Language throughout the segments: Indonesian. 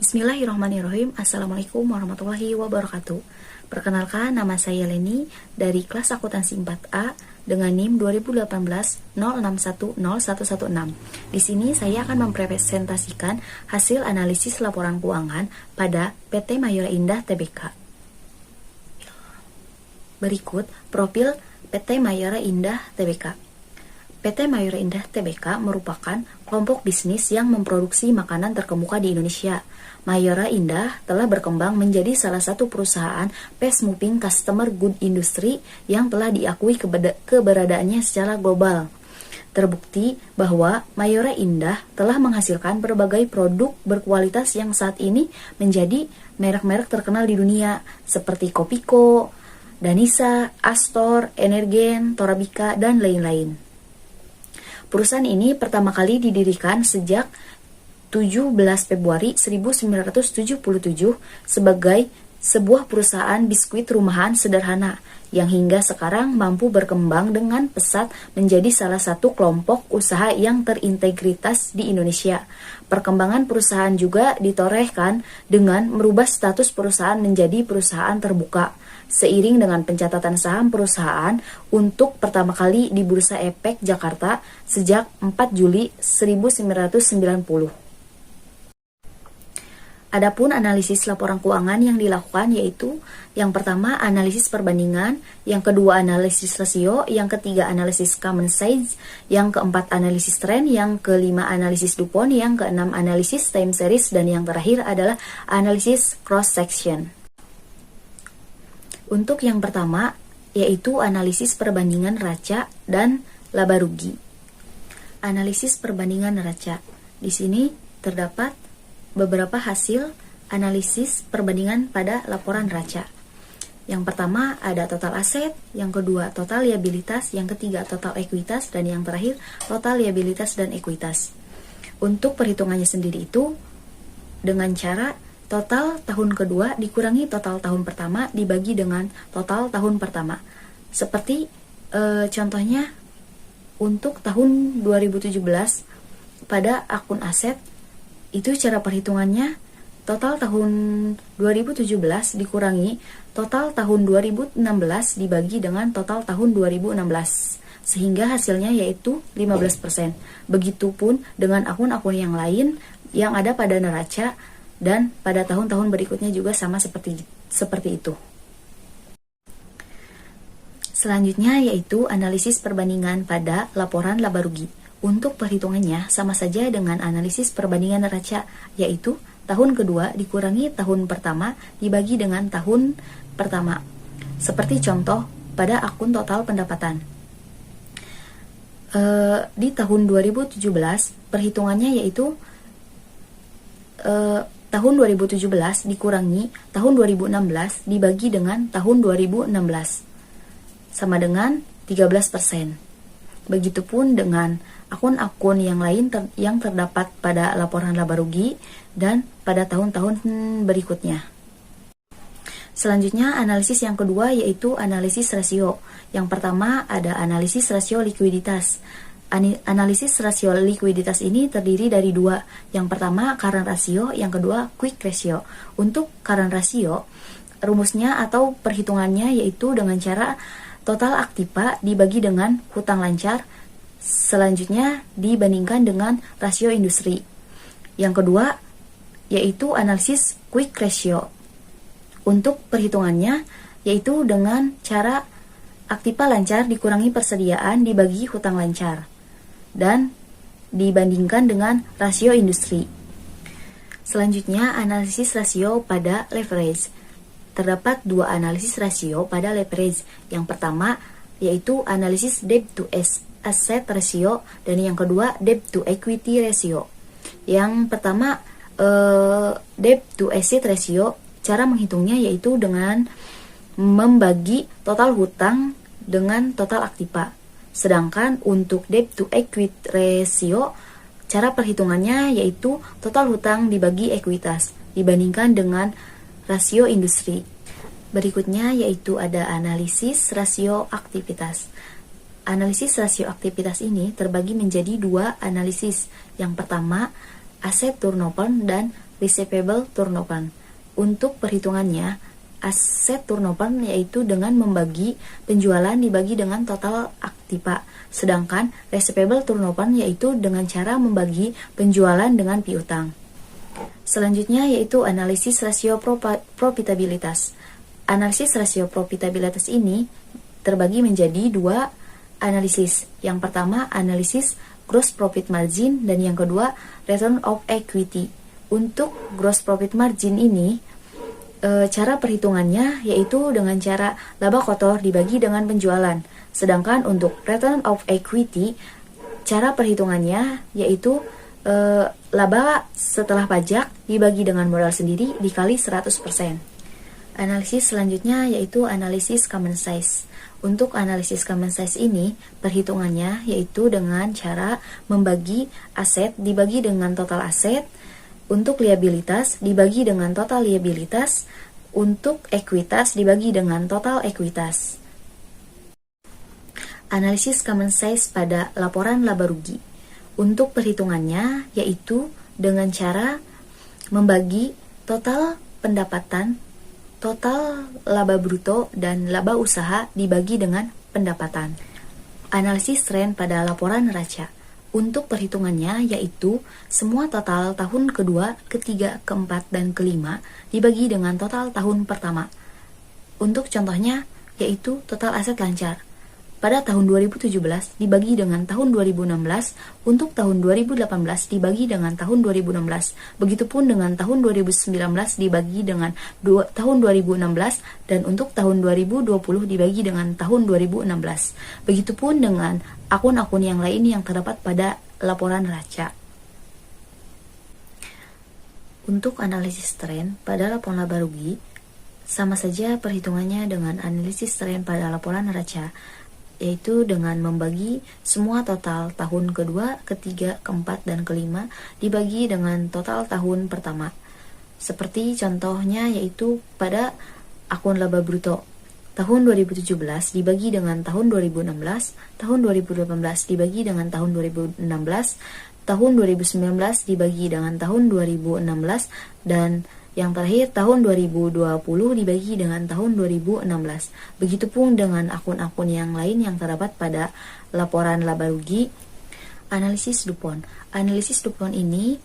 Bismillahirrahmanirrahim. Assalamualaikum warahmatullahi wabarakatuh. Perkenalkan, nama saya Leni dari kelas akuntansi 4A dengan NIM 2018-06101116. Di sini saya akan mempresentasikan hasil analisis laporan keuangan pada PT Mayora Indah Tbk. Berikut profil PT Mayora Indah Tbk. PT Mayora Indah Tbk merupakan kelompok bisnis yang memproduksi makanan terkemuka di Indonesia. Mayora Indah telah berkembang menjadi salah satu perusahaan fast moving customer good industry yang telah diakui keberadaannya secara global. Terbukti bahwa Mayora Indah telah menghasilkan berbagai produk berkualitas yang saat ini menjadi merek-merek terkenal di dunia seperti Kopiko, Danisa, Astor, Energen, Torabika, dan lain-lain. Perusahaan ini pertama kali didirikan sejak 17 Februari 1977 sebagai sebuah perusahaan biskuit rumahan sederhana yang hingga sekarang mampu berkembang dengan pesat menjadi salah satu kelompok usaha yang terintegritas di Indonesia. Perkembangan perusahaan juga ditorehkan dengan merubah status perusahaan menjadi perusahaan terbuka, seiring dengan pencatatan saham perusahaan untuk pertama kali di Bursa Efek Jakarta sejak 4 Juli 1990. Adapun analisis laporan keuangan yang dilakukan yaitu yang pertama analisis perbandingan, yang kedua analisis rasio, yang ketiga analisis common size, yang keempat analisis tren, yang kelima analisis DuPont, yang keenam analisis time series, dan yang terakhir adalah analisis cross section. Untuk yang pertama yaitu analisis perbandingan neraca dan laba rugi. Analisis perbandingan neraca. Di sini terdapat beberapa hasil analisis perbandingan pada laporan neraca. Yang pertama ada total aset, yang kedua total liabilitas, yang ketiga total ekuitas, dan yang terakhir total liabilitas dan ekuitas. Untuk perhitungannya sendiri itu dengan cara total tahun kedua dikurangi total tahun pertama dibagi dengan total tahun pertama. Seperti contohnya untuk tahun 2017 pada akun aset itu cara perhitungannya total tahun 2017 dikurangi total tahun 2016 dibagi dengan total tahun 2016 sehingga hasilnya yaitu 15%. Begitupun dengan akun-akun yang lain yang ada pada neraca dan pada tahun-tahun berikutnya juga sama seperti itu. Selanjutnya yaitu analisis perbandingan pada laporan laba rugi. Untuk perhitungannya sama saja dengan analisis perbandingan neraca, yaitu tahun kedua dikurangi tahun pertama dibagi dengan tahun pertama. Seperti contoh pada akun total pendapatan. Di tahun 2017 perhitungannya yaitu tahun 2017 dikurangi tahun 2016 dibagi dengan tahun 2016 sama dengan 13%. Begitupun dengan akun-akun yang lain yang terdapat pada laporan laba rugi dan pada tahun-tahun berikutnya. Selanjutnya analisis yang kedua yaitu analisis rasio. Yang pertama ada analisis rasio likuiditas. Analisis rasio likuiditas ini terdiri dari dua. Yang pertama current ratio, yang kedua quick ratio. Untuk current ratio, rumusnya atau perhitungannya yaitu dengan cara total aktiva dibagi dengan hutang lancar, selanjutnya dibandingkan dengan rasio industri. Yang kedua yaitu analisis quick ratio. Untuk perhitungannya yaitu dengan cara aktiva lancar dikurangi persediaan dibagi hutang lancar dan dibandingkan dengan rasio industri. Selanjutnya analisis rasio pada leverage. Terdapat dua analisis rasio pada leverage. Yang pertama yaitu analisis debt to asset ratio dan yang kedua debt to equity ratio. Yang pertama debt to asset ratio, cara menghitungnya yaitu dengan membagi total hutang dengan total aktiva. Sedangkan untuk debt to equity ratio, cara perhitungannya yaitu total hutang dibagi ekuitas dibandingkan dengan rasio industri. Berikutnya yaitu ada analisis rasio aktivitas. Analisis rasio aktivitas ini terbagi menjadi dua analisis. Yang pertama asset turnover dan receivable turnover. Untuk perhitungannya, asset turnover yaitu dengan membagi penjualan dibagi dengan total aktiva, sedangkan receivable turnover yaitu dengan cara membagi penjualan dengan piutang. Selanjutnya yaitu analisis rasio profitabilitas. Analisis rasio profitabilitas ini terbagi menjadi dua analisis. Yang pertama analisis gross profit margin dan yang kedua return of equity. Untuk gross profit margin ini cara perhitungannya yaitu dengan cara laba kotor dibagi dengan penjualan. Sedangkan untuk return of equity cara perhitungannya yaitu laba setelah pajak dibagi dengan modal sendiri dikali 100%. Analisis selanjutnya yaitu analisis common size. Untuk analisis common size ini perhitungannya yaitu dengan cara membagi aset dibagi dengan total aset, untuk liabilitas dibagi dengan total liabilitas, untuk ekuitas dibagi dengan total ekuitas. Analisis common size pada laporan laba rugi. Untuk perhitungannya yaitu dengan cara membagi total pendapatan, total laba bruto, dan laba usaha dibagi dengan pendapatan. Analisis tren pada laporan neraca. Untuk perhitungannya yaitu semua total tahun kedua, ketiga, keempat, dan kelima dibagi dengan total tahun pertama. Untuk contohnya yaitu total aset lancar pada tahun 2017 dibagi dengan tahun 2016, untuk tahun 2018 dibagi dengan tahun 2016, begitupun dengan tahun 2019 dibagi dengan tahun 2016, dan untuk tahun 2020 dibagi dengan tahun 2016. Begitupun dengan akun-akun yang lain yang terdapat pada laporan neraca. Untuk analisis tren pada laporan laba rugi, sama saja perhitungannya dengan analisis tren pada laporan neraca, yaitu dengan membagi semua total tahun kedua, ketiga, keempat, dan kelima dibagi dengan total tahun pertama. Seperti contohnya yaitu pada akun laba bruto. Tahun 2017 dibagi dengan tahun 2016, tahun 2018 dibagi dengan tahun 2016, tahun 2019 dibagi dengan tahun 2016, dan yang terakhir tahun 2020 dibagi dengan tahun 2016. Begitupun dengan akun-akun yang lain yang terdapat pada laporan laba rugi. Analisis DuPont. Analisis DuPont ini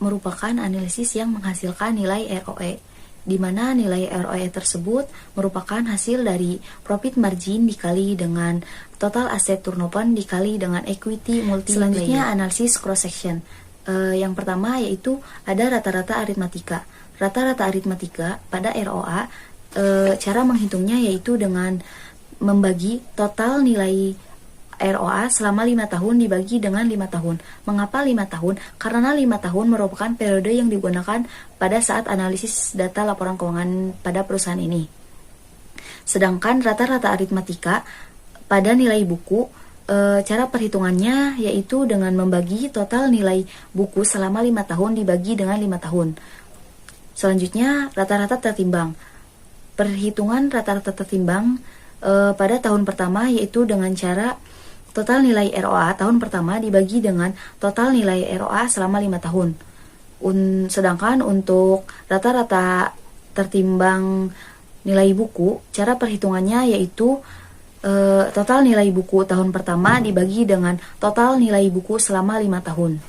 merupakan analisis yang menghasilkan nilai ROE, di mana nilai ROE tersebut merupakan hasil dari profit margin dikali dengan total asset turnover dikali dengan equity multiplier. Selanjutnya analisis cross section. Yang pertama yaitu ada rata-rata aritmatika. Rata-rata aritmatika pada ROA, cara menghitungnya yaitu dengan membagi total nilai ROA selama 5 tahun dibagi dengan 5 tahun. Mengapa 5 tahun? Karena 5 tahun merupakan periode yang digunakan pada saat analisis data laporan keuangan pada perusahaan ini. Sedangkan rata-rata aritmatika pada nilai buku, cara perhitungannya yaitu dengan membagi total nilai buku selama 5 tahun dibagi dengan 5 tahun. Selanjutnya, rata-rata tertimbang. Perhitungan rata-rata tertimbang pada tahun pertama yaitu dengan cara total nilai ROA tahun pertama dibagi dengan total nilai ROA selama 5 tahun. Sedangkan untuk rata-rata tertimbang nilai buku, cara perhitungannya yaitu total nilai buku tahun pertama dibagi dengan total nilai buku selama 5 tahun.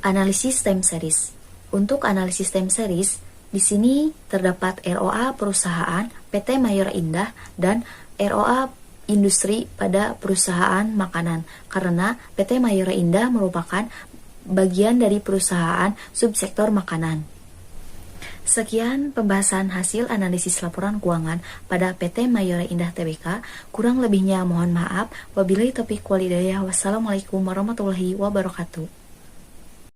Analisis time series. Untuk analisis time series, di sini terdapat ROA perusahaan PT Mayora Indah dan ROA industri pada perusahaan makanan, karena PT Mayora Indah merupakan bagian dari perusahaan subsektor makanan. Sekian pembahasan hasil analisis laporan keuangan pada PT Mayora Indah Tbk. Kurang lebihnya mohon maaf. Wabillahi taufiq wal hidayah. Wassalamualaikum warahmatullahi wabarakatuh.